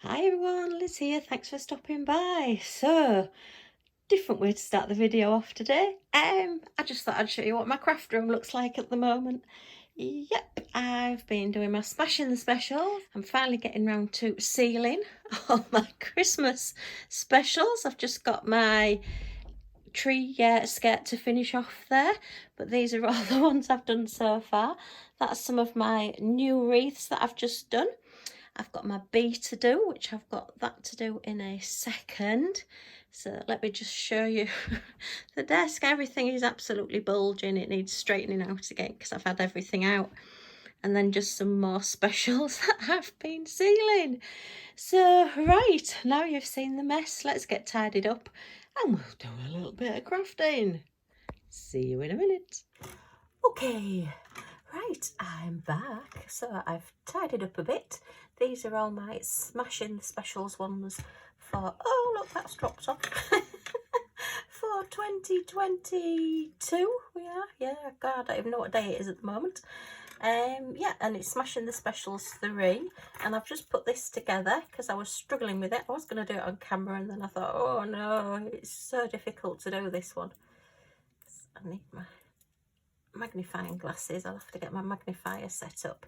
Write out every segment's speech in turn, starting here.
Hi everyone, Liz here, thanks for stopping by. So, different way to start the video off today. I just thought I'd show you what my craft room looks like at the moment. Yep, I've been doing my smashing the specials. I'm finally getting round to sealing all my Christmas specials. I've just got my tree skirt to finish off there, but these are all the ones I've done so far. That's some of my new wreaths that I've just done. I've got my bee to do, which I've got that to do in a second. So let me just show you the desk. Everything is absolutely bulging. It needs straightening out again because I've had everything out. And then just some more specials that I've been sealing. So, right, now you've seen the mess, let's get tidied up and we'll do a little bit of crafting. See you in a minute. Okay, right, I'm back. So I've tidied up a bit. These are all my smashing specials ones for, oh look, that's dropped off. For 2022 we are, yeah, God, I don't even know what day it is at the moment. Yeah, and it's smashing the specials 3, and I've just put this together because I was struggling with it. I was going to do it on camera, and then I thought, oh no, it's so difficult to do this one. I need my magnifying glasses. I'll have to get my magnifier set up.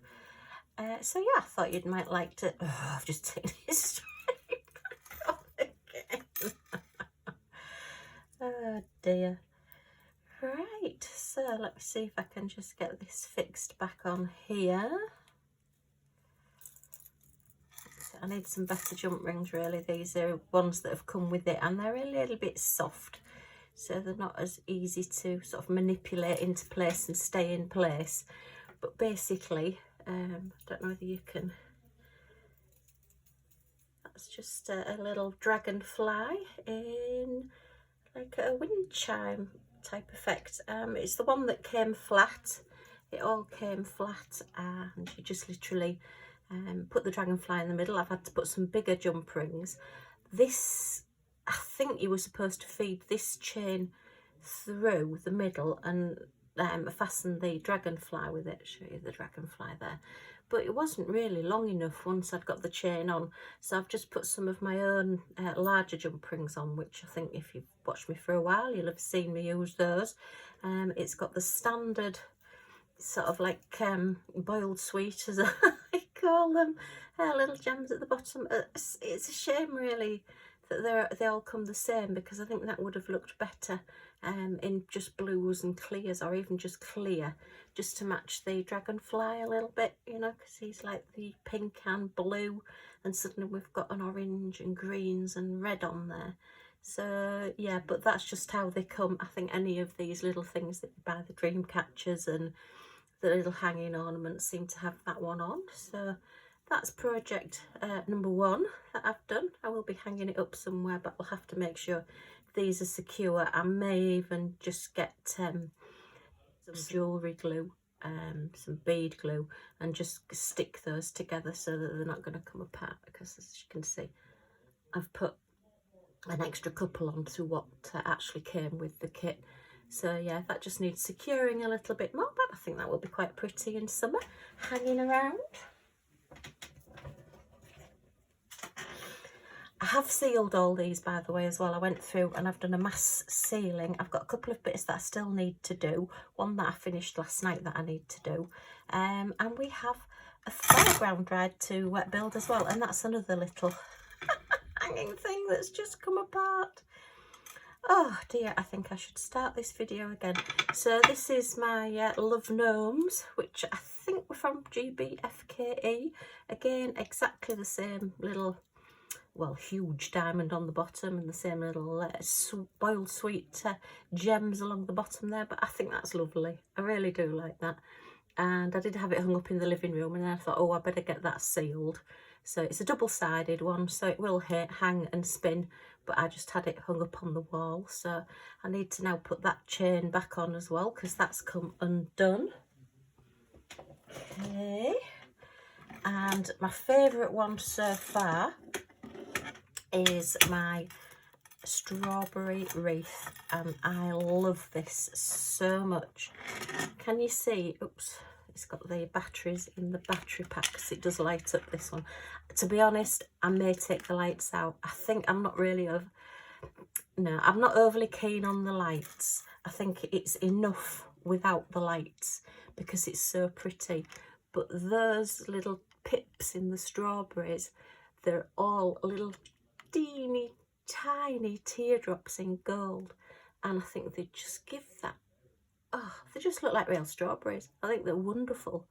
So yeah, I thought you might like to. Oh, I've just taken this straight back on again. Oh dear. Right, so let me see if I can just get this fixed back on here. So I need some better jump rings really. These are ones that have come with it, and they're a little bit soft, so they're not as easy to sort of manipulate into place and stay in place. But basically, I don't know whether you can, that's just a little dragonfly in like a wind chime type effect. It's the one that came flat. It all came flat, and you just literally put the dragonfly in the middle. I've had to put some bigger jump rings. This, I think you were supposed to feed this chain through the middle and fasten the dragonfly with it. Show you the dragonfly there, but it wasn't really long enough once I'd got the chain on, so I've just put some of my own larger jump rings on, which I think if you've watched me for a while you'll have seen me use those. It's got the standard sort of like boiled sweet, as I call them, little gems at the bottom. It's a shame really that they all come the same, because I think that would have looked better in just blues and clears, or even just clear, just to match the dragonfly a little bit, you know, because he's like the pink and blue, and suddenly we've got an orange and greens and red on there. So yeah, but that's just how they come. I think any of these little things that you buy, the dream catchers and the little hanging ornaments, seem to have that one on. So that's project number 1 that I've done. I will be hanging it up somewhere, but I'll have to make sure these are secure. I may even just get some jewellery glue, some bead glue, and just stick those together so that they're not going to come apart, because as you can see I've put an extra couple on to what actually came with the kit. So yeah, that just needs securing a little bit more, but I think that will be quite pretty in summer, hanging around. I have sealed all these, by the way, as well. I went through and I've done a mass sealing. I've got a couple of bits that I still need to do. One that I finished last night that I need to do. And we have a fairground ride to build as well. And that's another little hanging thing that's just come apart. Oh dear, I think I should start this video again. So this is my Love Gnomes, which I think were from GBFKE. Again, exactly the same little, well, huge diamond on the bottom, and the same little boiled sweet gems along the bottom there. But I think that's lovely. I really do like that. And I did have it hung up in the living room, and then I thought, oh, I better get that sealed. So it's a double-sided one, so it will hang and spin, but I just had it hung up on the wall. So I need to now put that chain back on as well, because that's come undone. Okay. And my favourite one so far is my strawberry wreath, and I love this so much. Can you see? Oops, it's got the batteries in the battery pack, because it does light up, this one. To be honest, I may take the lights out. I think I'm not really I'm not overly keen on the lights. I think it's enough without the lights because it's so pretty. But those little pips in the strawberries, they're all little teeny tiny teardrops in gold, and I think they just give that, oh, they just look like real strawberries. I think they're wonderful.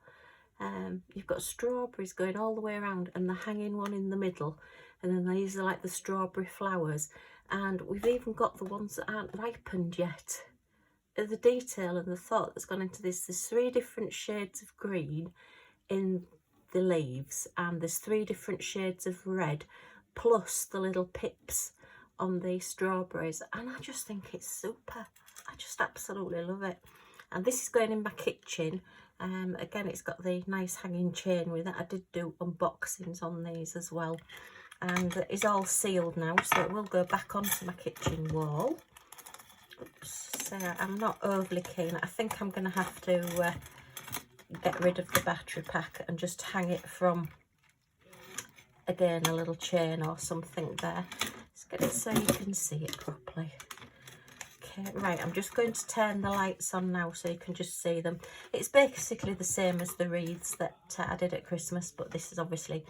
You've got strawberries going all the way around and the hanging one in the middle, and then these are like the strawberry flowers, and we've even got the ones that aren't ripened yet. The detail and the thought that's gone into this, there's 3 different shades of green in the leaves, and there's 3 different shades of red, plus the little pips on the strawberries, and I just think it's super. I just absolutely love it. And this is going in my kitchen. Again, it's got the nice hanging chain with it. I did do unboxings on these as well, and it's all sealed now, so it will go back onto my kitchen wall. Oops, so I'm not overly keen. I think I'm going to have to get rid of the battery pack and just hang it from, again, a little chain or something there. Let's get it so you can see it properly. Okay, right, I'm just going to turn the lights on now so you can just see them. It's basically the same as the wreaths that I did at Christmas, but this is obviously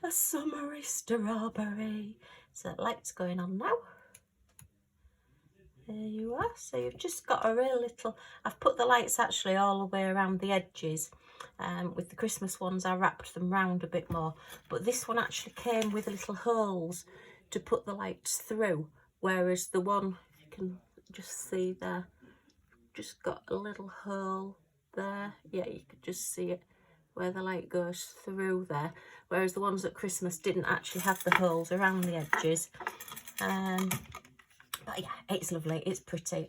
a summery strawberry. So lights going on now. There you are. So you've just got a real little, I've put the lights actually all the way around the edges. With the Christmas ones I wrapped them round a bit more, but this one actually came with little holes to put the lights through, whereas the one, you can just see there, just got a little hole there. Yeah, you could just see it where the light goes through there, whereas the ones at Christmas didn't actually have the holes around the edges. But yeah, it's lovely, it's pretty.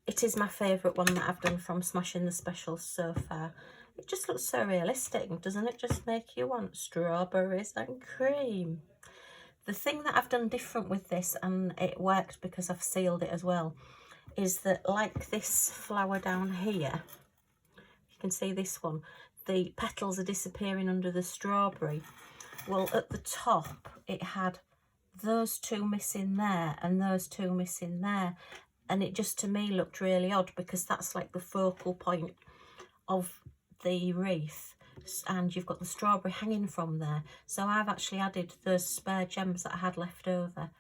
It is my favourite one that I've done from Smashing the Specials so far. It just looks so realistic, doesn't it? Just make you want strawberries and cream. The thing that I've done different with this, and it worked because I've sealed it as well, is that like this flower down here, you can see this one, the petals are disappearing under the strawberry. Well, at the top it had those 2 missing there and those 2 missing there, and it just to me looked really odd because that's like the focal point of the wreath, and you've got the strawberry hanging from there. So I've actually added those spare gems that I had left over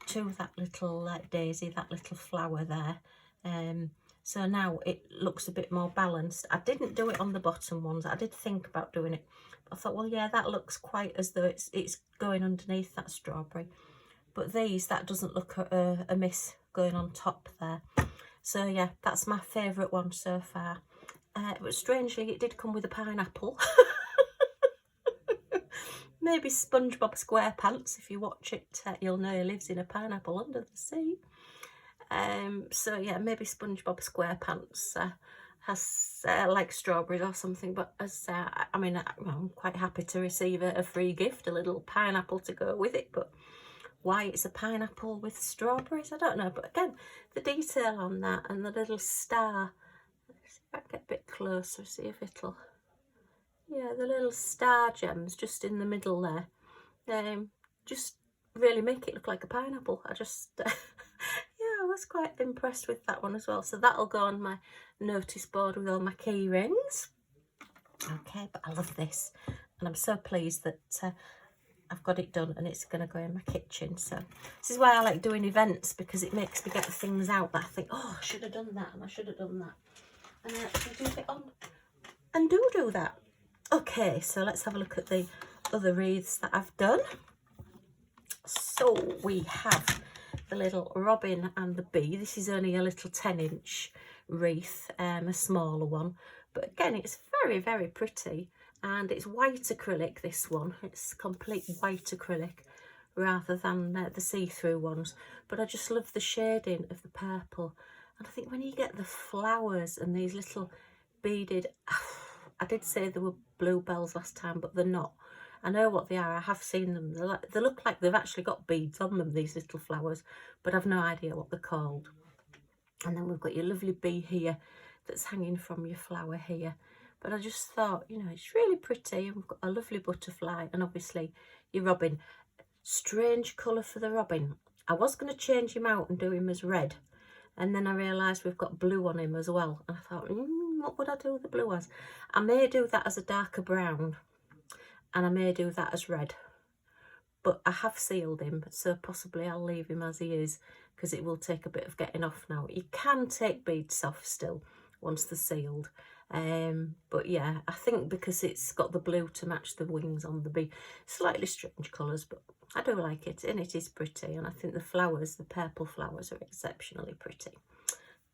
to that little daisy, that little flower there. So now it looks a bit more balanced. I didn't do it on the bottom ones. I did think about doing it, but I thought, well, yeah, that looks quite as though it's going underneath that strawberry. But these, that doesn't look amiss going on top there. So yeah, that's my favourite one so far. But strangely, it did come with a pineapple. Maybe SpongeBob SquarePants, if you watch it, you'll know he lives in a pineapple under the sea. So yeah, maybe SpongeBob SquarePants has like strawberries or something. But as I mean, I'm quite happy to receive a free gift, a little pineapple to go with it. But why it's a pineapple with strawberries, I don't know. But again, the detail on that and the little star. Let's see if I can get a bit closer, see if it'll, yeah, the little star gems just in the middle there, just really make it look like a pineapple. I just yeah, I was quite impressed with that one as well. So that'll go on my notice board with all my key rings. Okay, but I love this, and I'm so pleased that I've got it done, and it's going to go in my kitchen. So this is why I like doing events, because it makes me get the things out that I think, oh, I should have done that and I should have done that, and I actually do get on and do that. Okay, so let's have a look at the other wreaths that I've done. So we have the little robin and the bee. This is only a little 10-inch wreath, a smaller one, but again, it's very, very pretty. And it's white acrylic, this one. It's complete white acrylic rather than the see-through ones. But I just love the shading of the purple. And I think when you get the flowers and these little beaded, I did say they were bluebells last time, but they're not. I know what they are. I have seen them. They look like they've actually got beads on them, these little flowers, but I've no idea what they're called. And then we've got your lovely bee here that's hanging from your flower here. but I just thought, you know, it's really pretty, and we've got a lovely butterfly, and obviously your robin. Strange colour for the robin. I was going to change him out and do him as red, and then I realised we've got blue on him as well, and I thought, what would I do with the blue as? I may do that as a darker brown, and I may do that as red, but I have sealed him, so possibly I'll leave him as he is, because it will take a bit of getting off now. You can take beads off still once they're sealed, but yeah, I think because it's got the blue to match the wings on the bee, slightly strange colours, but I do like it, and it is pretty, and I think the flowers, the purple flowers, are exceptionally pretty.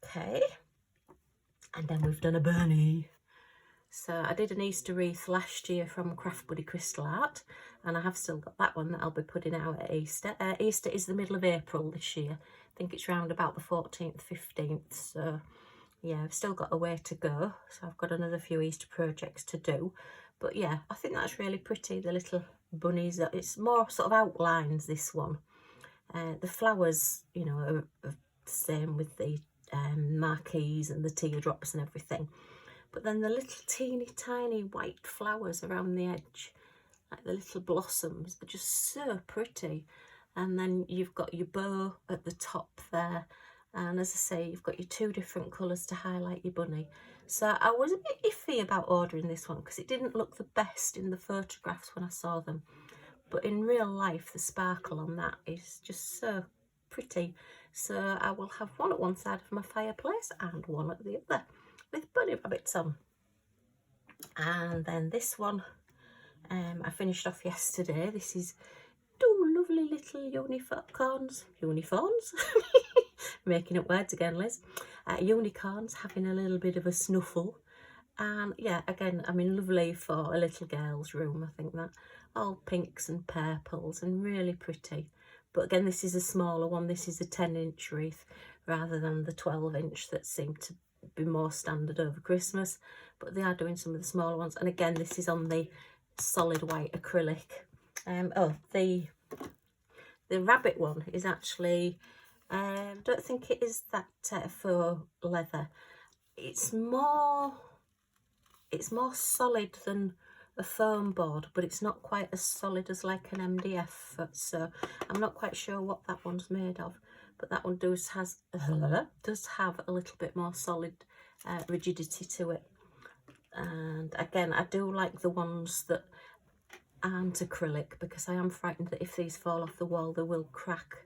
Okay, and then we've done a bunny. So I did an Easter wreath last year from Craft Buddy Crystal Art, and I have still got that one that I'll be putting out at Easter. Easter is the middle of April this year. I think it's round about the 14th, 15th. So yeah, I've still got a way to go. So I've got another few Easter projects to do. But yeah, I think that's really pretty, the little bunnies. It's more sort of outlines, this one. The flowers, you know, are the same with the marquees and the teardrops and everything. But then the little teeny tiny white flowers around the edge, like the little blossoms, they're just so pretty. And then you've got your bow at the top there. And as I say, you've got your two different colours to highlight your bunny. So I was a bit iffy about ordering this one because it didn't look the best in the photographs when I saw them. But in real life, the sparkle on that is just so pretty. So I will have one at one side of my fireplace and one at the other, with bunny rabbits on. And then this one I finished off yesterday. This is two lovely little unicorns making up words again, Liz. Unicorns having a little bit of a snuffle, and yeah, again, I mean, lovely for a little girl's room. I think that all pinks and purples and really pretty. But again, this is a smaller one. This is a 10-inch wreath rather than the 12-inch that seemed to be more standard over Christmas, but they are doing some of the smaller ones. And again, this is on the solid white acrylic. Oh, the rabbit one is actually, don't think it is that faux leather. It's more solid than a foam board, but it's not quite as solid as like an MDF, so I'm not quite sure what that one's made of. But that one does have a little bit more solid rigidity to it. And again, I do like the ones that aren't acrylic, because I am frightened that if these fall off the wall they will crack.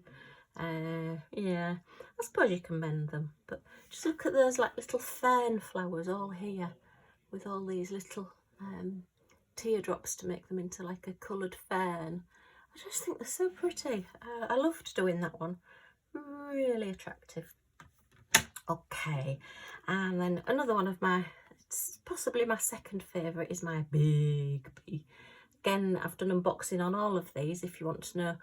Yeah, I suppose you can mend them, but just look at those like little fern flowers all here with all these little teardrops to make them into like a coloured fern. I just think they're so pretty. I loved doing that one. Really attractive. Okay, and then another one of my, it's possibly my second favourite, is my big bee. Again, I've done unboxing on all of these if you want to know,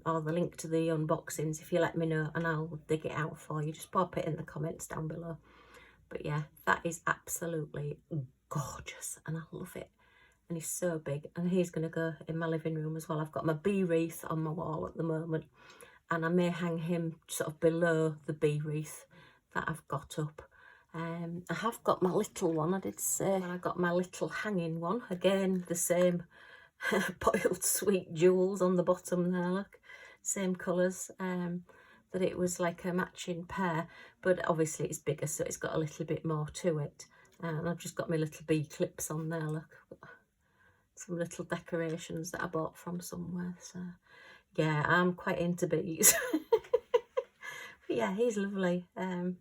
or the link to the unboxings if you let me know, and I'll dig it out for you. Just pop it in the comments down below. But yeah, that is absolutely gorgeous and I love it. And he's so big, and he's going to go in my living room as well. I've got my bee wreath on my wall at the moment, and I may hang him sort of below the bee wreath that I've got up. I have got my little one, I did say, when I got my little hanging one. Again, the same boiled sweet jewels on the bottom there, look. Same colours, that it was like a matching pair, but obviously it's bigger, so it's got a little bit more to it. And I've just got my little bee clips on there, look. Some little decorations that I bought from somewhere, so yeah, I'm quite into bees. But yeah, he's lovely. And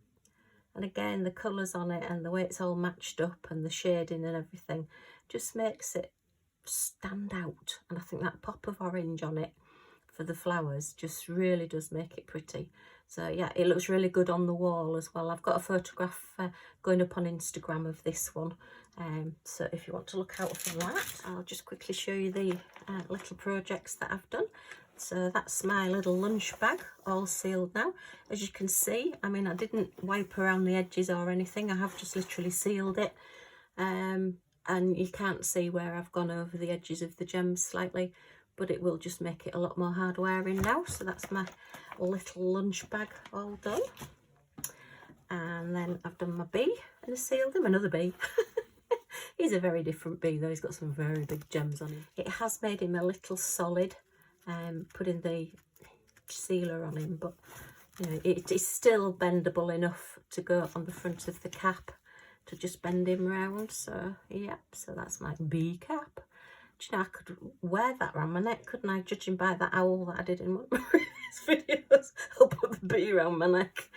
again, the colours on it and the way it's all matched up and the shading and everything just makes it stand out. And I think that pop of orange on it for the flowers just really does make it pretty. So yeah, it looks really good on the wall as well. I've got a photograph going up on Instagram of this one. So if you want to look out for that, I'll just quickly show you the little projects that I've done. So that's my little lunch bag, all sealed now. As you can see, I mean, I didn't wipe around the edges or anything. I have just literally sealed it. And you can't see where I've gone over the edges of the gems slightly, but it will just make it a lot more hard wearing now. So that's my little lunch bag all done. And then I've done my bee and I sealed him, another bee. He's a very different bee though, he's got some very big gems on him. It has made him a little solid, putting the sealer on him, but you know, it is still bendable enough to go on the front of the cap to just bend him round. So yeah, so that's my bee cap. Do you know, I could wear that around my neck, couldn't I, judging by that owl that I did in one of my previous videos. I'll put the bee around my neck.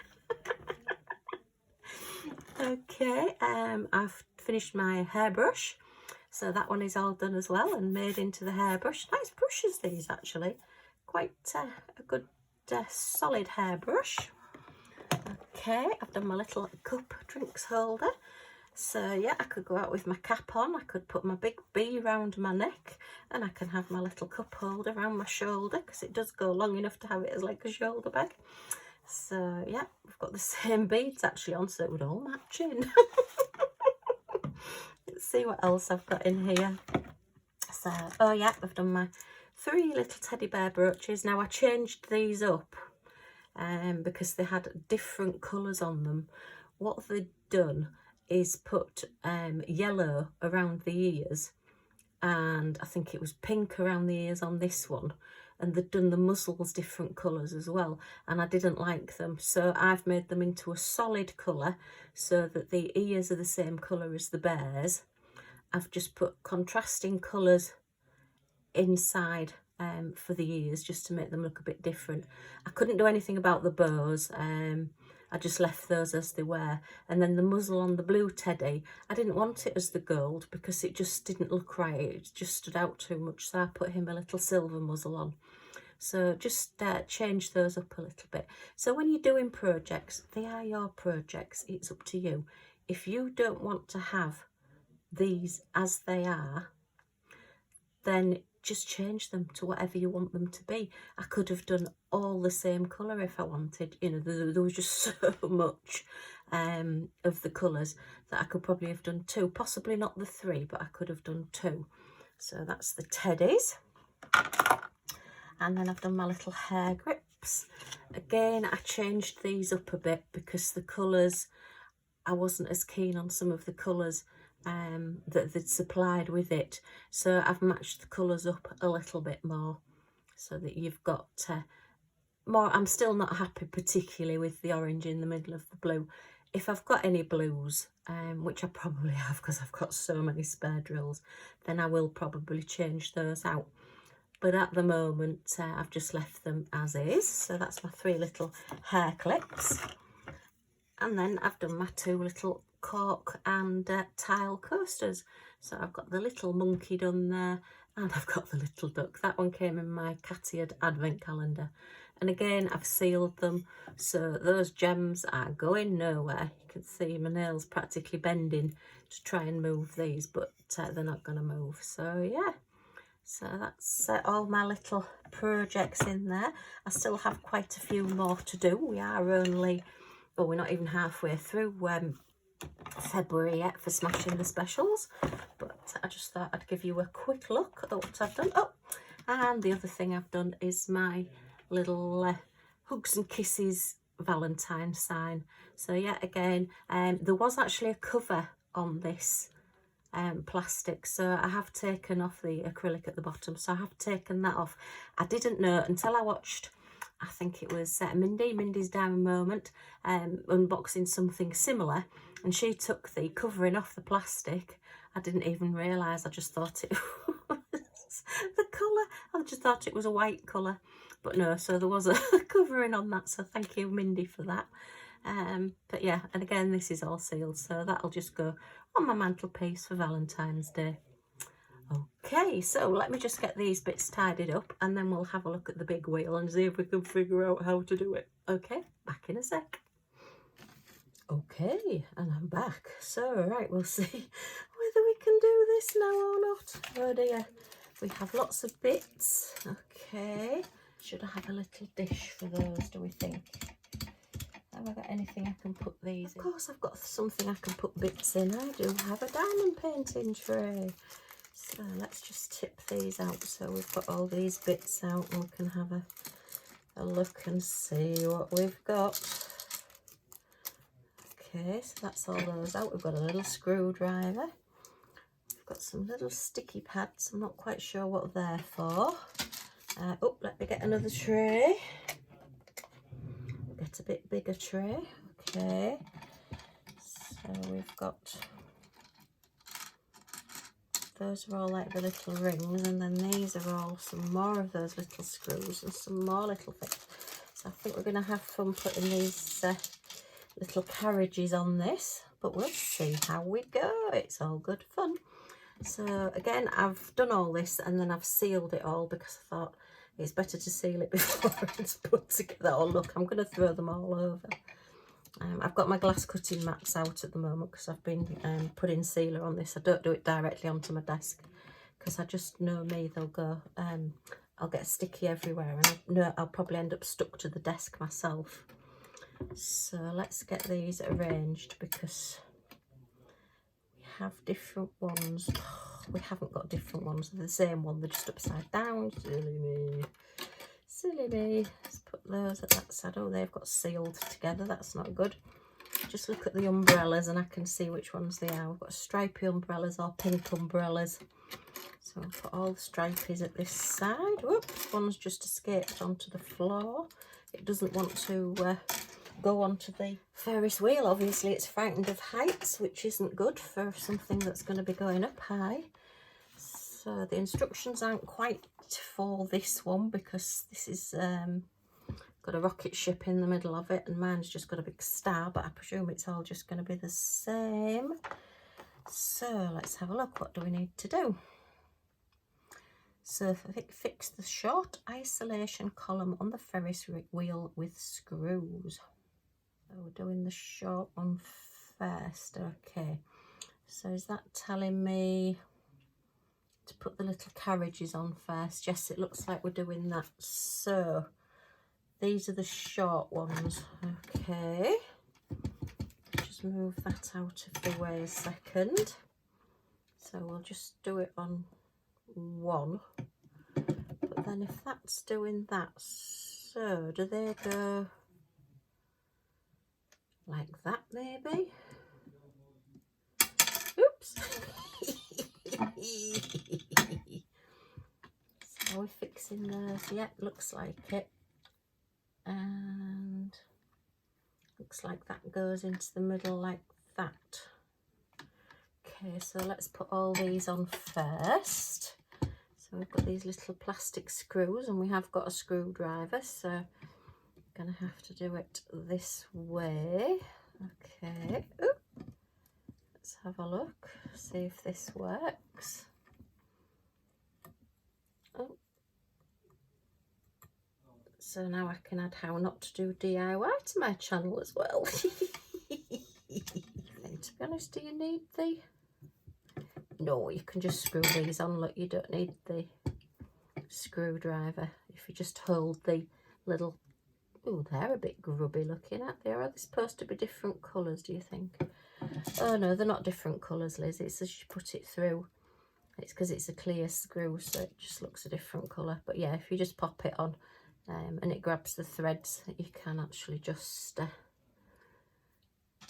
Okay, I've finished my hairbrush, so that one is all done as well and made into the hairbrush. Nice brushes these, actually, quite a good solid hairbrush. Okay, I've done my little cup drinks holder, so yeah, I could go out with my cap on, I could put my big bee round my neck, and I can have my little cup holder around my shoulder, because it does go long enough to have it as like a shoulder bag. So yeah, we've got the same beads actually on, so it would all match in. Let's see what else I've got in here. So, oh yeah, I've done my 3 little teddy bear brooches. Now I changed these up because they had different colours on them. What they've done is put yellow around the ears, and I think it was pink around the ears on this one, and they'd done the muzzles different colours as well, and I didn't like them, so I've made them into a solid colour so that the ears are the same colour as the bears. I've just put contrasting colours inside for the ears just to make them look a bit different. I couldn't do anything about the bows, I just left those as they were. And then the muzzle on the blue teddy, I didn't want it as the gold because it just didn't look right, it just stood out too much, so I put him a little silver muzzle on. So just change those up a little bit. So when you're doing projects, they are your projects, it's up to you. If you don't want to have these as they are, then just change them to whatever you want them to be. I could have done all the same colour if I wanted, you know, there was just so much of the colours that I could probably have done 2, possibly not the 3, but I could have done 2. So that's the teddies. And then I've done my little hair grips. Again, I changed these up a bit because the colours, I wasn't as keen on some of the colours that they'd supplied with it, so I've matched the colours up a little bit more so that you've got more. I'm still not happy particularly with the orange in the middle of the blue. If I've got any blues, which I probably have because I've got so many spare drills, then I will probably change those out, but at the moment I've just left them as is. So that's my 3 little hair clips, and then I've done my 2 little cork and tile coasters. So I've got the little monkey done there, and I've got the little duck. That one came in my Cattiad advent calendar, and again I've sealed them, so those gems are going nowhere. You can see my nails practically bending to try and move these, but they're not going to move. So yeah, so that's all my little projects in there. I still have quite a few more to do. We are only, oh, we're not even halfway through February yet for smashing the specials, but I just thought I'd give you a quick look at what I've done. Oh, and the other thing I've done is my little hugs and kisses Valentine sign. So yeah, again, there was actually a cover on this plastic, so I have taken off the acrylic at the bottom, so I have taken that off. I didn't know until I watched, I think it was Mindy's Diamond Moment, unboxing something similar, and she took the covering off the plastic. I didn't even realise, I just thought it was the colour, I just thought it was a white colour, but no, so there was a covering on that, so thank you Mindy for that. But yeah, and again this is all sealed, so that'll just go on my mantelpiece for Valentine's Day. Okay, so let me just get these bits tidied up, and then we'll have a look at the big wheel and see if we can figure out how to do it. Okay, back in a sec. Okay, and I'm back. So, right, we'll see whether we can do this now or not. Oh dear, we have lots of bits. Okay, should I have a little dish for those, do we think? Have I got anything I can put these in? Of course I've got something I can put bits in. I do have a diamond painting tray. So let's just tip these out so we've got all these bits out and we can have a look and see what we've got. Okay, so that's all those out. We've got a little screwdriver. got some little sticky pads. I'm not quite sure what they're for. Oh, let me get another tray. Get a bit bigger tray. Okay. So we've got, those are all like the little rings, and then these are all some more of those little screws and some more little bits. So I think we're going to have fun putting these little carriages on this, but we'll see how we go. It's all good fun. So again, I've done all this and then I've sealed it all because I thought it's better to seal it before it's put together. Oh look, I'm going to throw them all over. I've got my glass cutting mats out at the moment because I've been putting sealer on this. I don't do it directly onto my desk because I just know me, they'll go, I'll get sticky everywhere, and I know I'll probably end up stuck to the desk myself. So let's get these arranged because we have different ones. Oh, we haven't got different ones, they're the same one, they're just upside down. Silly me. Silly me. Let's put those at that side. Oh, they've got sealed together, that's not good. Just look at the umbrellas and I can see which ones they are. We've got stripy umbrellas or pink umbrellas. So I'll put all the stripies at this side. Whoops, one's just escaped onto the floor. It doesn't want to go onto the Ferris wheel. Obviously it's frightened of heights, which isn't good for something that's going to be going up high. So the instructions aren't quite for this one because this is got a rocket ship in the middle of it, and mine's just got a big star, but I presume it's all just going to be the same. So let's have a look. What do we need to do? So fix the short isolation column on the Ferris wheel with screws. So we're doing the short one first. Okay, so is that telling me to put the little carriages on first? Yes, it looks like we're doing that. So these are the short ones. Okay, just move that out of the way a second. So we'll just do it on one, but then if that's doing that, so do they go like that maybe? Oops. So we're fixing those. Yeah, looks like it. And looks like that goes into the middle like that. Okay, so let's put all these on first. So we've got these little plastic screws and we have got a screwdriver, so I'm gonna have to do it this way. Okay, ooh. Let's have a look, see if this works. Oh. So now I can add how not to do DIY to my channel as well. And to be honest, do you need the... No, you can just screw these on. Look, you don't need the screwdriver. If you just hold the little... Oh, they're a bit grubby looking at. Are they supposed to be different colours, do you think? Oh no, they're not different colours, Liz. It's as you put it through. It's because it's a clear screw, so it just looks a different colour. But yeah, if you just pop it on and it grabs the threads, you can actually just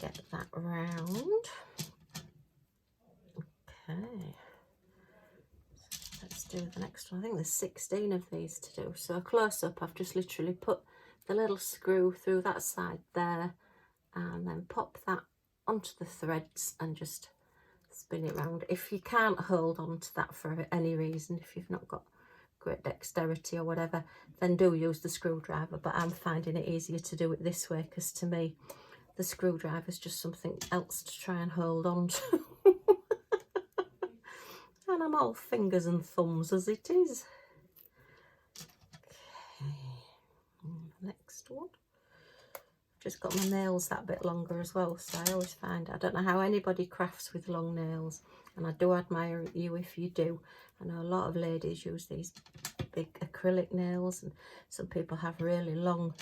get that round. Okay, so let's do the next one. I think there's 16 of these to do. So close up, I've just literally put the little screw through that side there and then pop that onto the threads and just spin it round. If you can't hold on to that for any reason, if you've not got great dexterity or whatever, then do use the screwdriver, but I'm finding it easier to do it this way because to me the screwdriver is just something else to try and hold on to. And I'm all fingers and thumbs as it is. Okay, next one. Just got my nails that bit longer as well, so I always find, I don't know how anybody crafts with long nails, and I do admire you if you do. I know a lot of ladies use these big acrylic nails, and some people have really long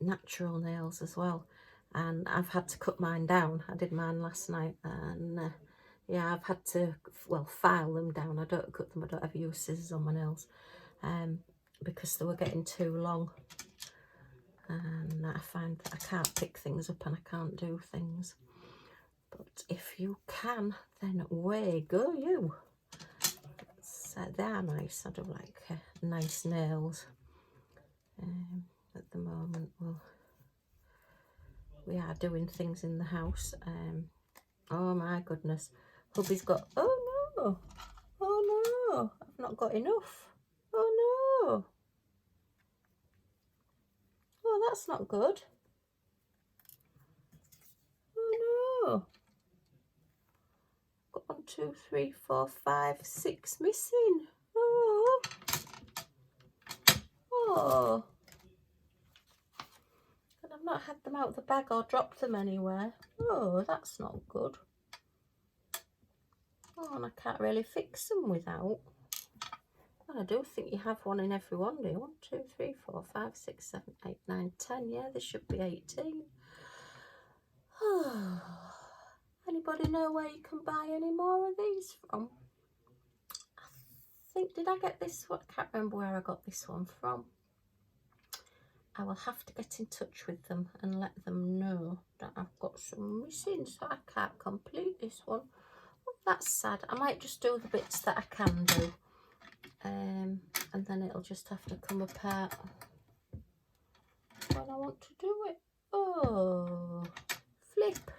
natural nails as well, and I've had to cut mine down. I did mine last night, and yeah, I've had to, well, file them down. I don't cut them, I don't ever use scissors on my nails because they were getting too long. And I find that I can't pick things up and I can't do things. But if you can, then away go you. So they are nice. I do like nice nails. At the moment, well, we are doing things in the house. Oh my goodness, hubby's got, oh no, I've not got enough. Oh no, oh that's not good. Oh no, got 1, 2, 3, 4, 5, 6 missing. Oh, oh, and I've not had them out of the bag or dropped them anywhere. Oh, that's not good. Oh, and I can't really fix them without. I do think you have one in every one, do you? 1, 2, 3, 4, 5, 6, 7, 8, 9, 10. Yeah, there should be 18. Anybody know where you can buy any more of these from? I think, did I get this one? I can't remember where I got this one from. I will have to get in touch with them and let them know that I've got some missing, so I can't complete this one. Oh, that's sad. I might just do the bits that I can do. And then it'll just have to come apart when I want to do it. Oh, flip.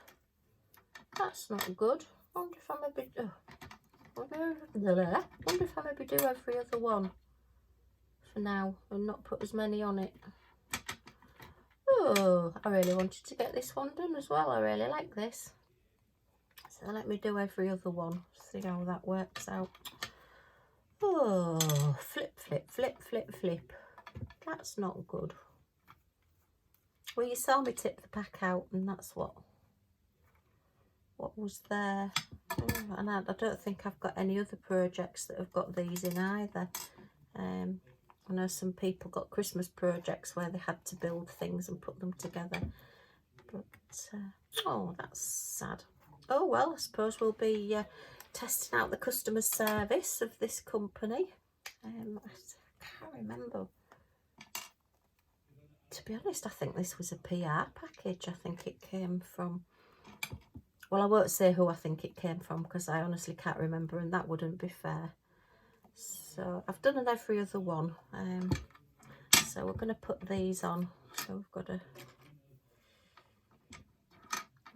That's not good. I wonder if I maybe do. Wonder if I maybe do every other one for now and not put as many on it. Oh, I really wanted to get this one done as well. I really like this. So let me do every other one. See how that works out. Oh, flip, flip, flip, flip, flip. That's not good. Well, you saw me tip the pack out, and that's what was there. Oh, and I don't think I've got any other projects that have got these in either. I know some people got Christmas projects where they had to build things and put them together. But, oh, that's sad. Oh, well, I suppose we'll be testing out the customer service of this company. I can't remember. To be honest, I think this was a PR package. I think it came from, well, I won't say who I think it came from because I honestly can't remember and that wouldn't be fair. So I've done an every other one. So we're going to put these on. So we've got a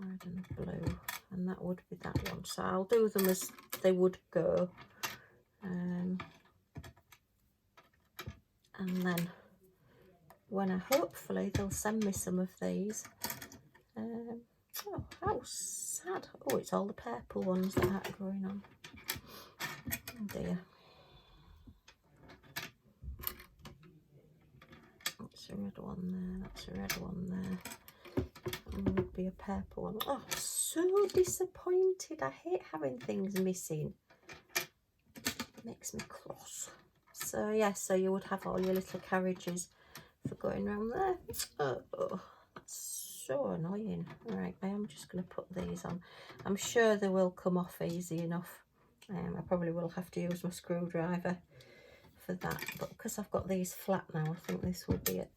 red and a blue, and that would be that one. So I'll do them as they would go. And then when hopefully they'll send me some of these. Oh, how sad. Oh, it's all the purple ones that aren't going on. Oh dear. That's a red one there, that's a red one there. And there would be a purple one. Oh, so disappointed. I hate having things missing. It makes me cross. So yeah, so you would have all your little carriages for going around there. Oh, that's so annoying. Right, I am just going to put these on. I'm sure they will come off easy enough. I probably will have to use my screwdriver for that, but because I've got these flat now, I think this will be it.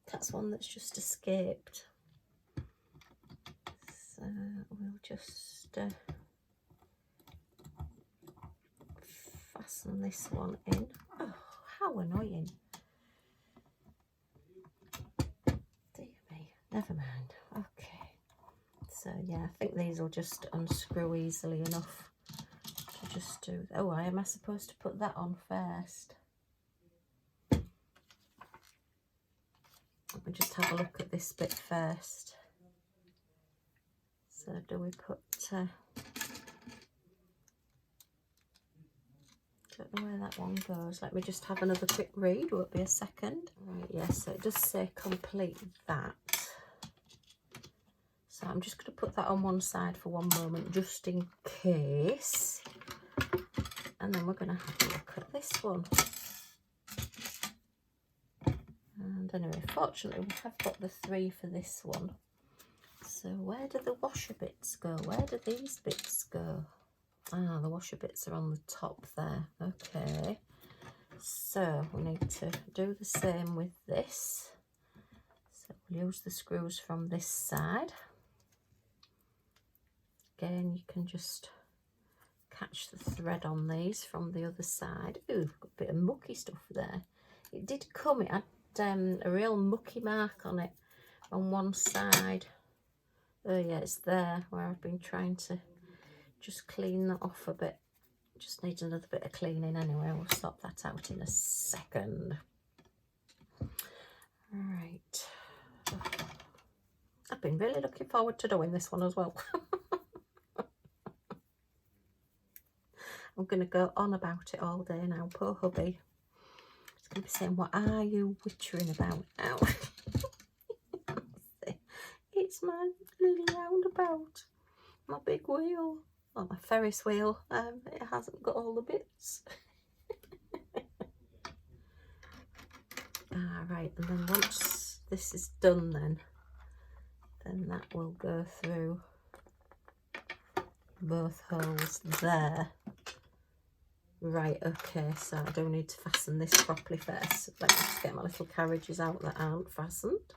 That's one that's just escaped. So we'll just fasten this one in. Oh, how annoying. Dear me, never mind. Okay. So yeah, I think these will just unscrew easily enough to just do. Oh, am I supposed to put that on first? Let me just have a look at this bit first. So do we put, don't know where that one goes. Let me just have another quick read, won't be a second. Right, yes, so it does say complete that. So I'm just going to put that on one side for one moment, just in case. And then we're going to have a look at this one. And anyway, fortunately we have got the 3 for this one. So where do the washer bits go? Where do these bits go? Ah, the washer bits are on the top there. Okay. So we need to do the same with this. So we'll use the screws from this side. Again, you can just catch the thread on these from the other side. Ooh, got a bit of mucky stuff there. It did come, it had a real mucky mark on it on one side. Oh yeah, it's there where I've been trying to just clean that off a bit. Just needs another bit of cleaning anyway. We'll sort that out in a second. Right. I've been really looking forward to doing this one as well. I'm going to go on about it all day now. Poor hubby. He's going to be saying, what are you wittering about now? It's my little roundabout. My big wheel. Well, my Ferris wheel. It hasn't got all the bits. Right, and then once this is done then that will go through both holes there. Right, okay, so I do need to fasten this properly first. Let me just get my little carriages out that aren't fastened.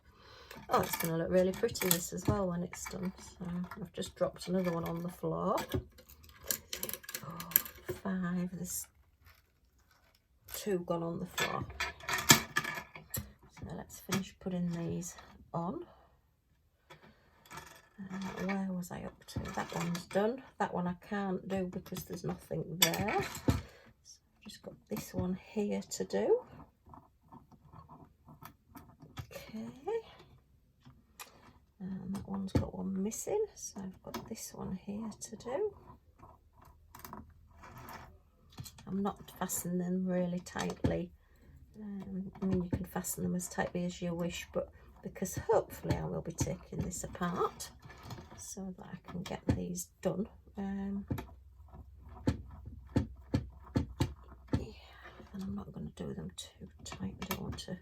Oh, it's going to look really pretty this as well when it's done. So I've just dropped another one on the floor. 4, 5, there's 2 gone on the floor. So let's finish putting these on. Where was I up to? That one's done. That one I can't do because there's nothing there. So I've just got this one here to do. Okay. And that one's got one missing. So I've got this one here to do. I'm not fastening them really tightly. I mean, you can fasten them as tightly as you wish, but because hopefully I will be taking this apart so that I can get these done. And I'm not going to do them too tight. I don't want to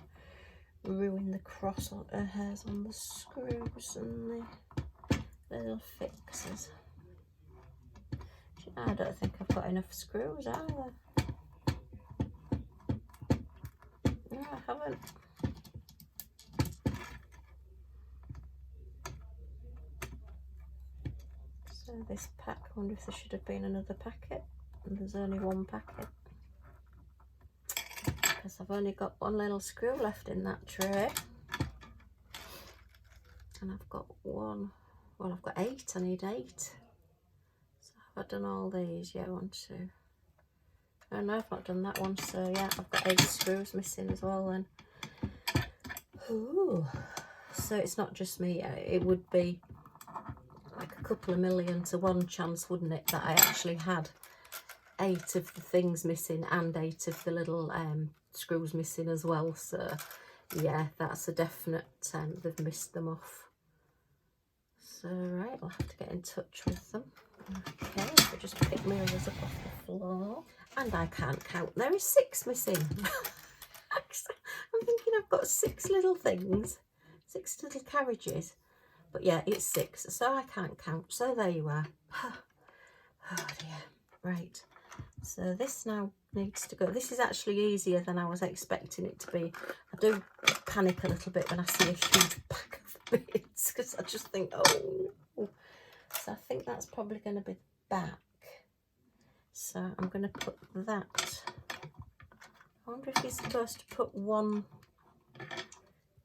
ruin the cross hairs on the screws and the little fixes. I don't think I've got enough screws either. No, I haven't. So this pack, I wonder if there should have been another packet, and there's only one packet. Because I've only got one little screw left in that tray. And I've got one, well I've got 8, I need 8. So have I done all these? Yeah, 1, 2. Oh no, I've not done that one, so yeah, I've got 8 screws missing as well then. Ooh. So it's not just me, it would be like a couple of million to 1 chance, wouldn't it, that I actually had 8 of the things missing and 8 of the little screws missing as well. So yeah, that's a definite, they've missed them off. So right, I'll have to get in touch with them. Okay, so just pick my others up off the floor. And I can't count, there is 6 missing. I'm thinking I've got 6 little things, 6 little carriages. But yeah, it's 6, so I can't count. So there you are. Oh dear. Right. So this now needs to go. This is actually easier than I was expecting it to be. I do panic a little bit when I see a huge pack of bits because I just think, oh. So I think that's probably going to be the back. So I'm going to put that. I wonder if you're supposed to put one.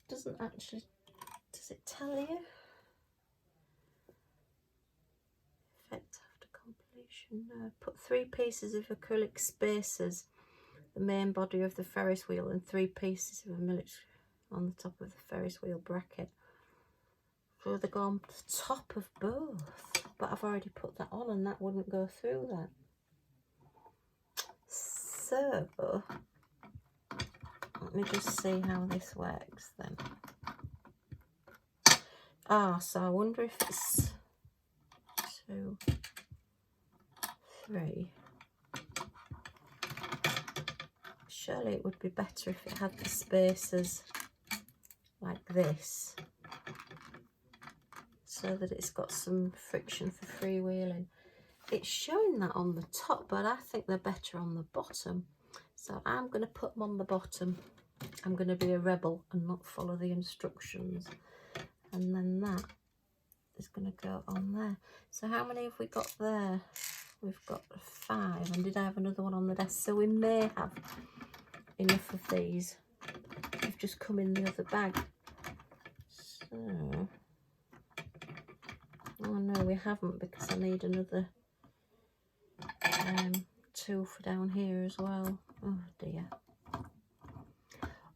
Doesn't actually. Does it tell you? Effect after completion. No. Put 3 pieces of acrylic spacers, the main body of the Ferris wheel, and 3 pieces of a military on the top of the Ferris wheel bracket. So they go on the top of both. But I've already put that on and that wouldn't go through that. So let me just see how this works then. So I wonder if it's 2, 3. Surely it would be better if it had the spacers like this, so that it's got some friction for freewheeling. It's showing that on the top, but I think they're better on the bottom. So I'm going to put them on the bottom. I'm going to be a rebel and not follow the instructions. And then that is going to go on there. So how many have we got there? We've got 5. And did I have another one on the desk? So we may have enough of these. They've just come in the other bag. So, oh no, we haven't, because I need another 2 for down here as well. Oh dear.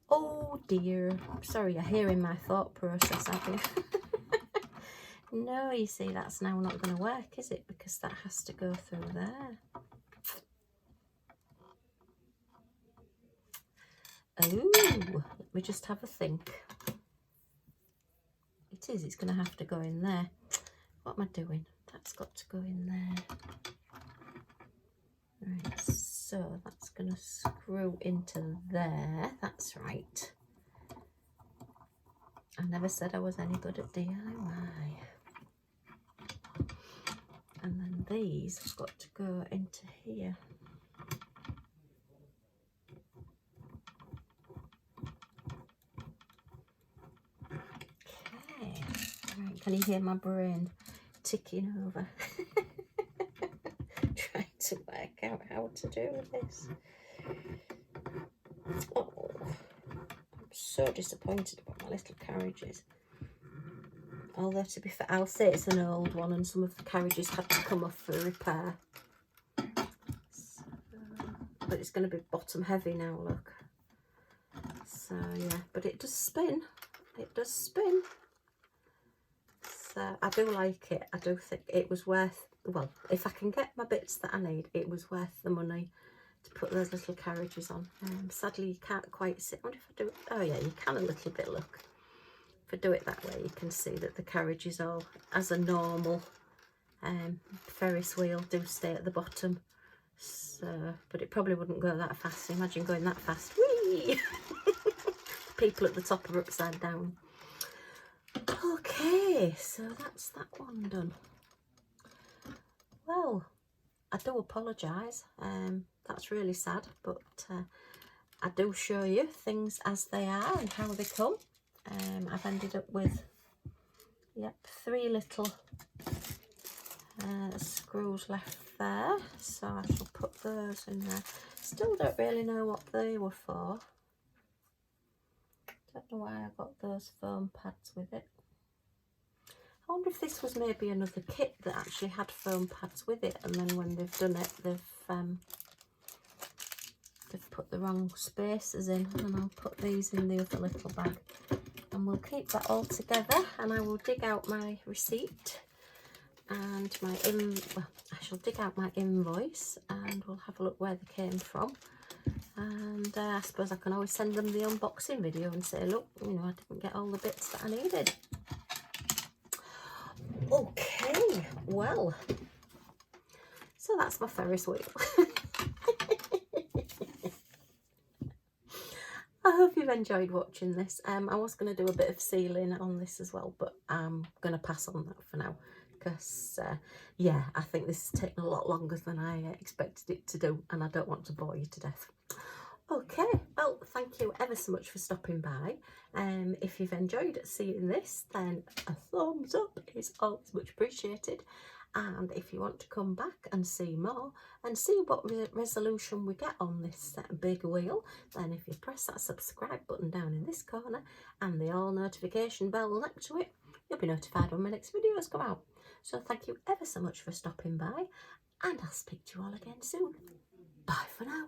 Oh dear. Sorry, you're hearing my thought process, aren't you? No, you see, that's now not going to work, is it? Because that has to go through there. Oh, let me just have a think. It is, it's going to have to go in there. What am I doing? That's got to go in there. Right, so that's going to screw into there. That's right. I never said I was any good at DIY. And then these have got to go into here. Okay. Right, can you hear my brain ticking over? Trying to work out how to do this. Oh, I'm so disappointed about my little carriages. Although, to be fair, I'll say it's an old one and some of the carriages had to come off for repair. So, but it's going to be bottom heavy now, look. So, yeah, but it does spin. It does spin. So, I do like it. I do think it was worth, well, if I can get my bits that I need, it was worth the money to put those little carriages on. Sadly, you can't quite see. I wonder if I do it. Oh, yeah, you can a little bit, look. If I do it that way, you can see that the carriage is all, as a normal Ferris wheel, do stay at the bottom. So, but it probably wouldn't go that fast. Imagine going that fast. Whee! People at the top are upside down. Okay, so that's that one done. Well, I do apologise. That's really sad, but I do show you things as they are and how they come. I've ended up with, yep, 3 little screws left there, so I shall put those in there. Still don't really know what they were for. Don't know why I got those foam pads with it. I wonder if this was maybe another kit that actually had foam pads with it, and then when they've done it, they've put the wrong spaces in, and I'll put these in the other little bag. And we'll keep that all together, and I will dig out my receipt and my I shall dig out my invoice and we'll have a look where they came from. And I suppose I can always send them the unboxing video and say, look, you know, I didn't get all the bits that I needed. Okay, well, so that's my Ferris wheel. I hope you've enjoyed watching this. I was going to do a bit of sealing on this as well, but I'm going to pass on that for now because, yeah, I think this has taken a lot longer than I expected it to do, and I don't want to bore you to death. Okay, well, thank you ever so much for stopping by. If you've enjoyed seeing this, then a thumbs up is always much appreciated. And if you want to come back and see more and see what resolution we get on this big wheel, then if you press that subscribe button down in this corner and the all notification bell next to it, you'll be notified when my next videos come out. So thank you ever so much for stopping by, and I'll speak to you all again soon. Bye for now.